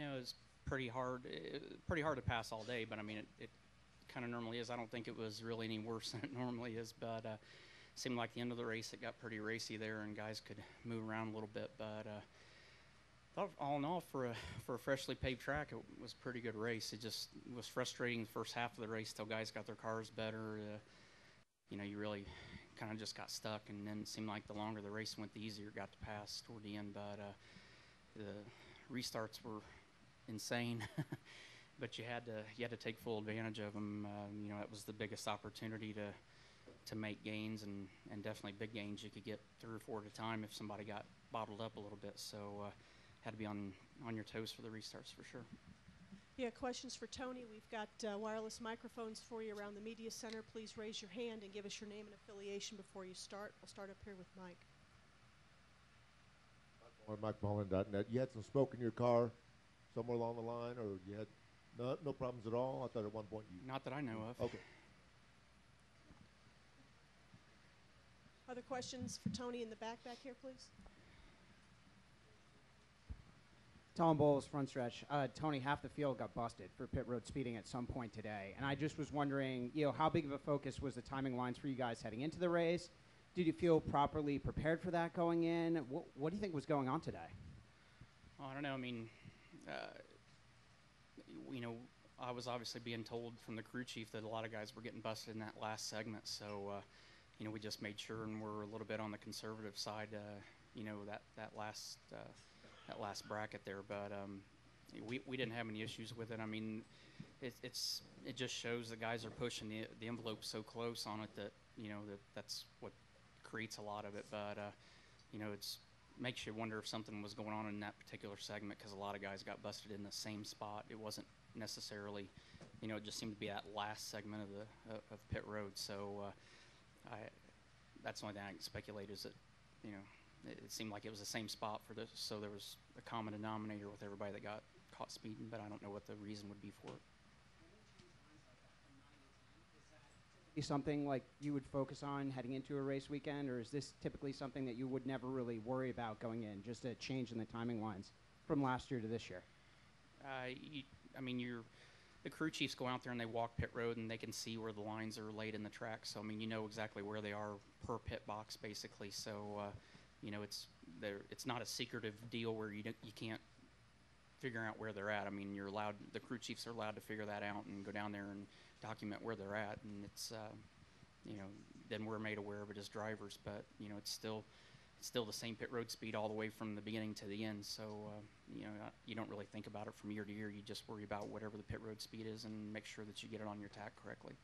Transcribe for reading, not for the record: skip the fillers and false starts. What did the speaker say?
It was pretty hard to pass all day, but I mean, it kind of normally is. I don't think it was really any worse than it normally is, but seemed like the end of the race it got pretty racy there, and guys could move around a little bit. But thought all in all, for a freshly paved track, it was a pretty good race. It just was frustrating the first half of the race till guys got their cars better. You really kind of just got stuck, and then it seemed like the longer the race went, the easier it got to pass toward the end. But the restarts were insane. But you had to take full advantage of them. That was the biggest opportunity to make gains, and definitely big gains. You could get 3 or 4 at a time if somebody got bottled up a little bit. So had to be on your toes for the restarts for sure. Yeah, questions for Tony. We've got wireless microphones for you around the media center. Please raise your hand and give us your name and affiliation before you start. We'll start up here with Mike. MikeMullen.net. You had some smoke in your car somewhere along the line, or you had no problems at all? I thought at one point you... Not that I know of. Okay. Other questions for Tony in the back here, please? Tom Bowles, front stretch. Tony, half the field got busted for pit road speeding at some point today, and I just was wondering, how big of a focus was the timing lines for you guys heading into the race? Did you feel properly prepared for that going in? What do you think was going on today? Oh, I don't know. I mean, I was obviously being told from the crew chief that a lot of guys were getting busted in that last segment, so we just made sure and we're a little bit on the conservative side. That last bracket there, but we didn't have any issues with it. I mean, it just shows the guys are pushing the envelope so close on it that that's what creates a lot of it. But it's makes you wonder if something was going on in that particular segment, because a lot of guys got busted in the same spot. It wasn't necessarily, it just seemed to be that last segment of pit road. So that's the only thing I can speculate is that it seemed like it was the same spot for this, so there was a common denominator with everybody that got caught speeding, but I don't know what the reason would be for it. Is something like you would focus on heading into a race weekend, or is this typically something that you would never really worry about going in, just a change in the timing lines from last year to this year? The crew chiefs go out there and they walk pit road and they can see where the lines are laid in the track, so I mean, you know exactly where they are per pit box basically. So it's not a secretive deal where you can't figure out where they're at. I mean, the crew chiefs are allowed to figure that out and go down there and document where they're at, and it's then we're made aware of it as drivers, but it's still the same pit road speed all the way from the beginning to the end. So you don't really think about it from year to year. You just worry about whatever the pit road speed is and make sure that you get it on your tack correctly.